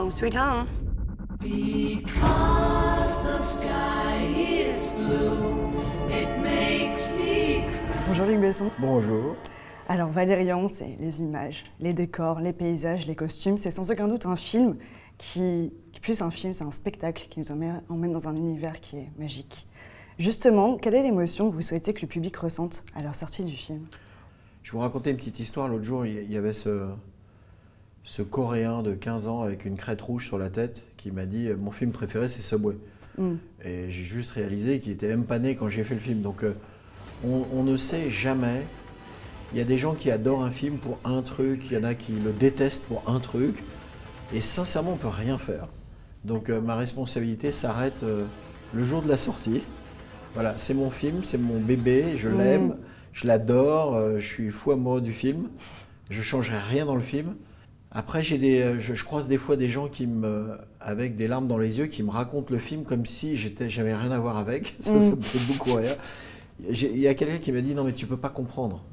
Home sweet home. Because the sky is blue, it makes me cry. Bonjour Luc Besson. Bonjour. Alors Valérian, c'est les images, les décors, les paysages, les costumes. C'est sans aucun doute un film qui plus un film, c'est un spectacle qui nous emmène dans un univers qui est magique. Justement, quelle est l'émotion que vous souhaitez que le public ressente à leur sortie du film? Je vais vous raconter une petite histoire. L'autre jour, il y avait ce Coréen de 15 ans avec une crête rouge sur la tête qui m'a dit « Mon film préféré, c'est Subway ». Et j'ai juste réalisé qu'il était même pas né quand j'ai fait le film. Donc on ne sait jamais. Il y a des gens qui adorent un film pour un truc, il y en a qui le détestent pour un truc. Et sincèrement, on ne peut rien faire. Donc ma responsabilité s'arrête le jour de la sortie. Voilà, c'est mon film, c'est mon bébé, je l'aime, je l'adore, je suis fou amoureux du film. Je ne changerai rien dans le film. Après, je croise des fois des gens avec des larmes dans les yeux qui me racontent le film comme si j'avais rien à voir avec. Ça me fait beaucoup rire. Il y a quelqu'un qui m'a dit « Non mais tu ne peux pas comprendre ».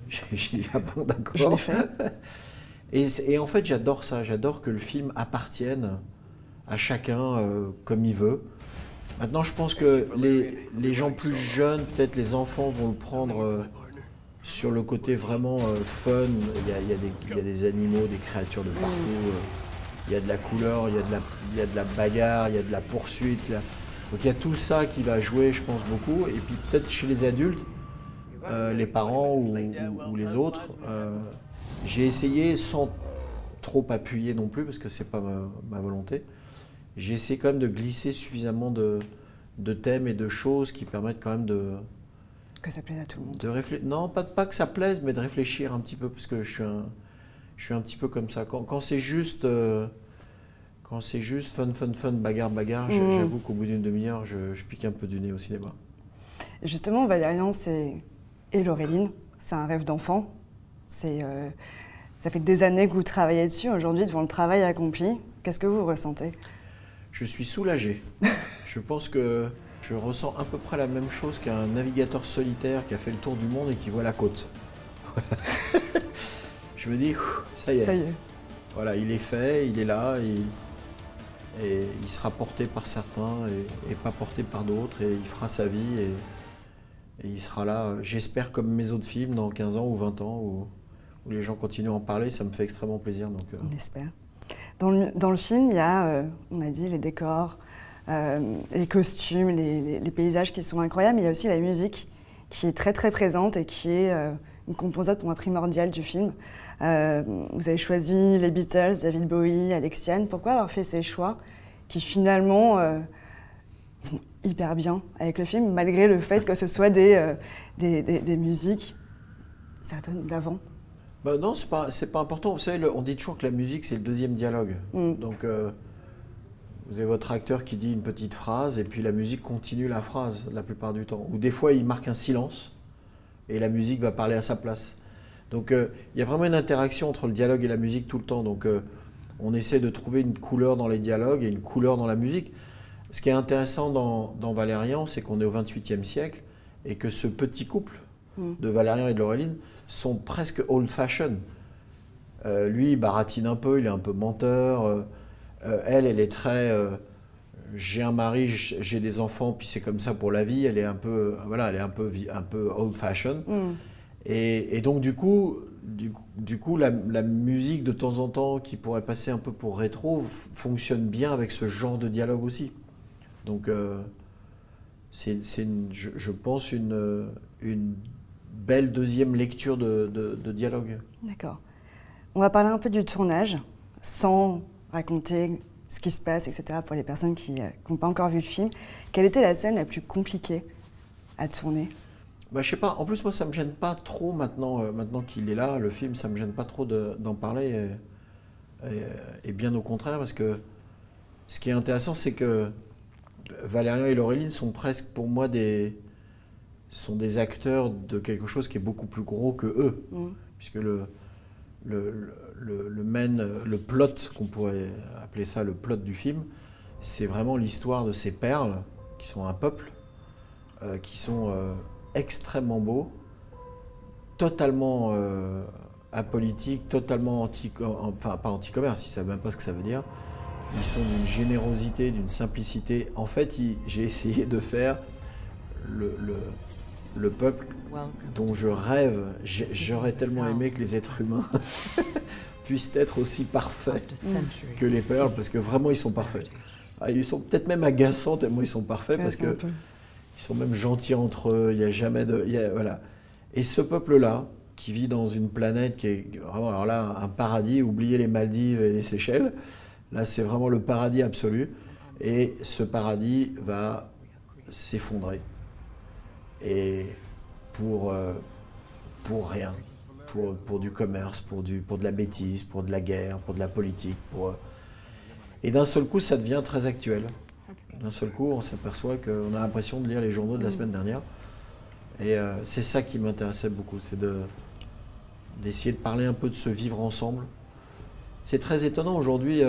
J'ai dit « Ah bon, d'accord ». Je l'ai fait. Et en fait, j'adore ça. J'adore que le film appartienne à chacun comme il veut. Maintenant, je pense que les gens plus jeunes, peut-être les enfants, vont le prendre sur le côté vraiment fun. Il y a des animaux, des créatures de partout. Il y a de la couleur, il y a de la bagarre, il y a de la poursuite. Donc il y a tout ça qui va jouer, je pense, beaucoup. Et puis peut-être chez les adultes, les parents ou les autres, j'ai essayé, sans trop appuyer non plus, parce que c'est pas ma volonté, j'ai essayé quand même de glisser suffisamment de thèmes et de choses qui permettent quand même de... Que ça plaise à tout le monde. Non, pas que ça plaise, mais de réfléchir un petit peu, parce que je suis un petit peu comme ça. Quand c'est juste fun, bagarre, j'avoue qu'au bout d'une demi-heure, je pique un peu du nez au cinéma. Et justement, Valérian et Laureline, c'est un rêve d'enfant. Ça fait des années que vous travaillez dessus. Aujourd'hui, devant le travail accompli, qu'est-ce que vous ressentez? Je suis soulagé. Je pense que je ressens à peu près la même chose qu'un navigateur solitaire qui a fait le tour du monde et qui voit la côte. Je me dis, ça y est. Ça y est. Voilà, il est fait, il est là, et il sera porté par certains et pas porté par d'autres, et il fera sa vie, et il sera là, j'espère, comme mes autres films, dans 15 ans ou 20 ans, où les gens continuent à en parler. Ça me fait extrêmement plaisir. Donc, On espère. Dans le film, il y a, on a dit, les décors, les costumes, les paysages qui sont incroyables, mais il y a aussi la musique qui est très très présente et qui est une composante pour moi primordiale du film. Vous avez choisi les Beatles, David Bowie, Alexiane. Pourquoi avoir fait ces choix qui finalement vont hyper bien avec le film, malgré le fait que ce soit des musiques certaines d'avant? Bah non, c'est pas important. Vous savez, on dit toujours que la musique, c'est le deuxième dialogue. Donc, vous avez votre acteur qui dit une petite phrase et puis la musique continue la phrase la plupart du temps. Ou des fois, il marque un silence et la musique va parler à sa place. Donc, il y a vraiment une interaction entre le dialogue et la musique tout le temps. Donc, on essaie de trouver une couleur dans les dialogues et une couleur dans la musique. Ce qui est intéressant dans Valérian, c'est qu'on est au XXVIIIe siècle et que ce petit couple de Valérian et de Laureline sont presque old-fashioned. Lui, il baratine un peu, il est un peu menteur. Elle est très... j'ai un mari, j'ai des enfants, puis c'est comme ça pour la vie. Elle est un peu, voilà, elle est un peu old-fashioned. Et donc, du coup la musique, de temps en temps, qui pourrait passer un peu pour rétro, fonctionne bien avec ce genre de dialogue aussi. Donc, je pense, une belle deuxième lecture de dialogue. D'accord. On va parler un peu du tournage, sans raconter ce qui se passe, etc., pour les personnes qui n'ont pas encore vu le film. Quelle était la scène la plus compliquée à tourner? Bah, je sais pas. En plus, moi, ça me gêne pas trop maintenant qu'il est là, le film, ça me gêne pas trop d'en parler. Et bien au contraire, parce que ce qui est intéressant, c'est que Valérian et Laureline sont presque, pour moi, sont des acteurs de quelque chose qui est beaucoup plus gros que eux. Puisque le plot, qu'on pourrait appeler ça le plot du film, c'est vraiment l'histoire de ces perles, qui sont un peuple, qui sont extrêmement beaux, totalement apolitiques, totalement enfin pas anti-commerce, ils ne savent même pas ce que ça veut dire, Ils sont d'une générosité, d'une simplicité. En fait, j'ai essayé de faire le peuple dont je rêve. J'aurais tellement aimé que les êtres humains puissent être aussi parfaits que les Pearls, parce que vraiment, ils sont parfaits. Ah, ils sont peut-être même agaçants tellement ils sont parfaits, parce qu'ils sont même gentils entre eux, il n'y a jamais de... voilà. Et ce peuple-là, qui vit dans une planète qui est vraiment, alors là, un paradis, oubliez les Maldives et les Seychelles, là, c'est vraiment le paradis absolu. Et ce paradis va s'effondrer. Et pour rien. Pour du commerce, pour de la bêtise, pour de la guerre, pour de la politique. Et d'un seul coup, ça devient très actuel. D'un seul coup, on s'aperçoit qu'on a l'impression de lire les journaux de la semaine dernière. Et c'est ça qui m'intéressait beaucoup, c'est d'essayer de parler un peu de ce vivre ensemble. C'est très étonnant aujourd'hui.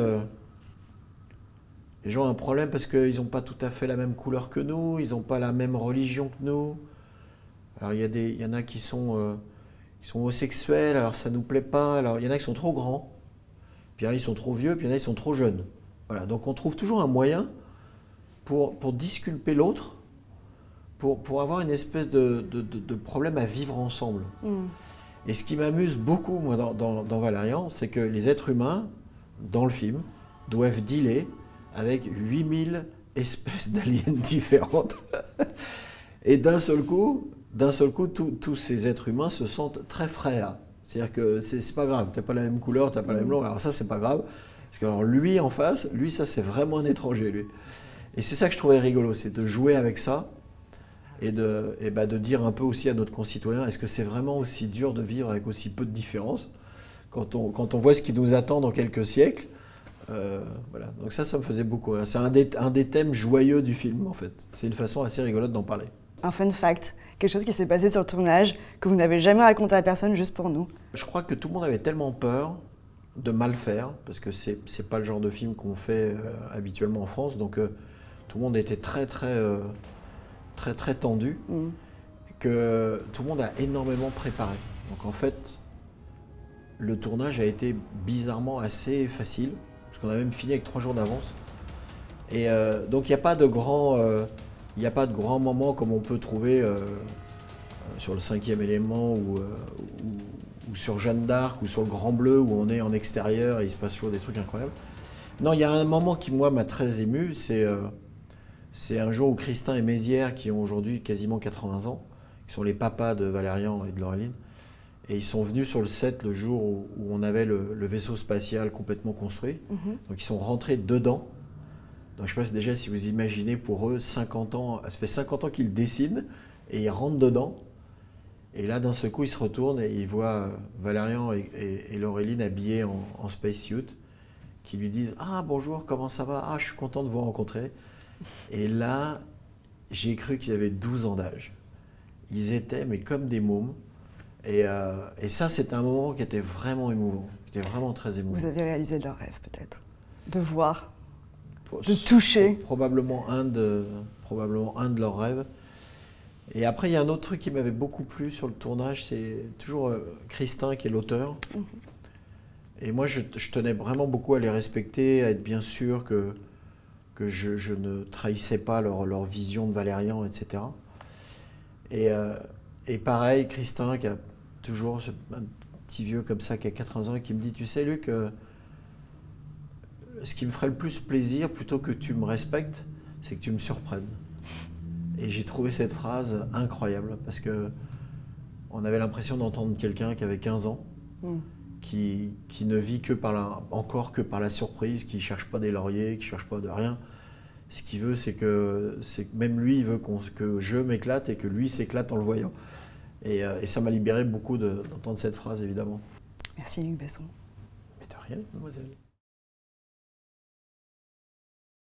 Les gens ont un problème parce qu'ils n'ont pas tout à fait la même couleur que nous, ils n'ont pas la même religion que nous. Alors il y en a qui sont homosexuels, alors ça ne nous plaît pas. Alors il y en a qui sont trop grands, puis il y en a qui sont trop vieux, puis il y en a qui sont trop jeunes. Voilà, donc on trouve toujours un moyen pour disculper l'autre, pour avoir une espèce de problème à vivre ensemble. Et ce qui m'amuse beaucoup, moi, dans Valérian, c'est que les êtres humains, dans le film, doivent dealer avec 8000 espèces d'aliens différentes. Et d'un seul coup, tous ces êtres humains se sentent très frères. C'est-à-dire que c'est pas grave, t'as pas la même couleur, t'as pas la même langue, alors ça c'est pas grave. Parce que alors lui en face, lui ça c'est vraiment un étranger, lui. Et c'est ça que je trouvais rigolo, c'est de jouer avec ça et de dire un peu aussi à notre concitoyen, est-ce que c'est vraiment aussi dur de vivre avec aussi peu de différence quand on voit ce qui nous attend dans quelques siècles. Voilà. Donc ça me faisait beaucoup rire. C'est un des thèmes joyeux du film en fait. C'est une façon assez rigolote d'en parler. Un fun fact, quelque chose qui s'est passé sur le tournage que vous n'avez jamais raconté à personne, juste pour nous. Je crois que tout le monde avait tellement peur de mal faire, parce que c'est pas le genre de film qu'on fait habituellement en France, donc tout le monde était très tendu, que tout le monde a énormément préparé. Donc en fait, le tournage a été bizarrement assez facile, parce qu'on a même fini avec 3 jours d'avance. Et donc il n'y a pas de grands moments comme on peut trouver sur le 5e élément ou sur Jeanne d'Arc ou sur le Grand Bleu où on est en extérieur et il se passe toujours des trucs incroyables. Non, il y a un moment qui moi m'a très ému, c'est un jour où Christin et Mézières, qui ont aujourd'hui quasiment 80 ans, qui sont les papas de Valérian et de Laureline, et ils sont venus sur le set le jour où on avait le vaisseau spatial complètement construit. Donc ils sont rentrés dedans. Donc je ne sais pas déjà si vous imaginez pour eux 50 ans, ça fait 50 ans qu'ils dessinent et ils rentrent dedans. Et là d'un seul coup ils se retournent et ils voient Valérian et Laureline habillés en spacesuit qui lui disent « Ah bonjour, comment ça va? Ah je suis content de vous rencontrer ». Et là j'ai cru qu'ils avaient 12 ans d'âge. Ils étaient mais comme des mômes. Et ça c'était un moment qui était vraiment émouvant, qui était vraiment très émouvant. Vous avez réalisé leur rêve peut-être, de voir, de toucher. Probablement un de leurs rêves. Et après, il y a un autre truc qui m'avait beaucoup plu sur le tournage, c'est toujours Christin qui est l'auteur. Et moi, je tenais vraiment beaucoup à les respecter, à être bien sûr que je ne trahissais pas leur vision de Valérian, etc. Et pareil, Christin, qui a toujours un petit vieux comme ça, qui a 80 ans, et qui me dit, tu sais Luc, ce qui me ferait le plus plaisir, plutôt que tu me respectes, c'est que tu me surprennes. Et j'ai trouvé cette phrase incroyable, parce qu'on avait l'impression d'entendre quelqu'un qui avait 15 ans, qui ne vit encore que par la surprise, qui ne cherche pas des lauriers, qui ne cherche pas de rien. Ce qu'il veut, c'est que même lui, il veut que je m'éclate et que lui s'éclate en le voyant. Et ça m'a libéré beaucoup d'entendre cette phrase, évidemment. Merci Luc Besson. Mais de rien, mademoiselle.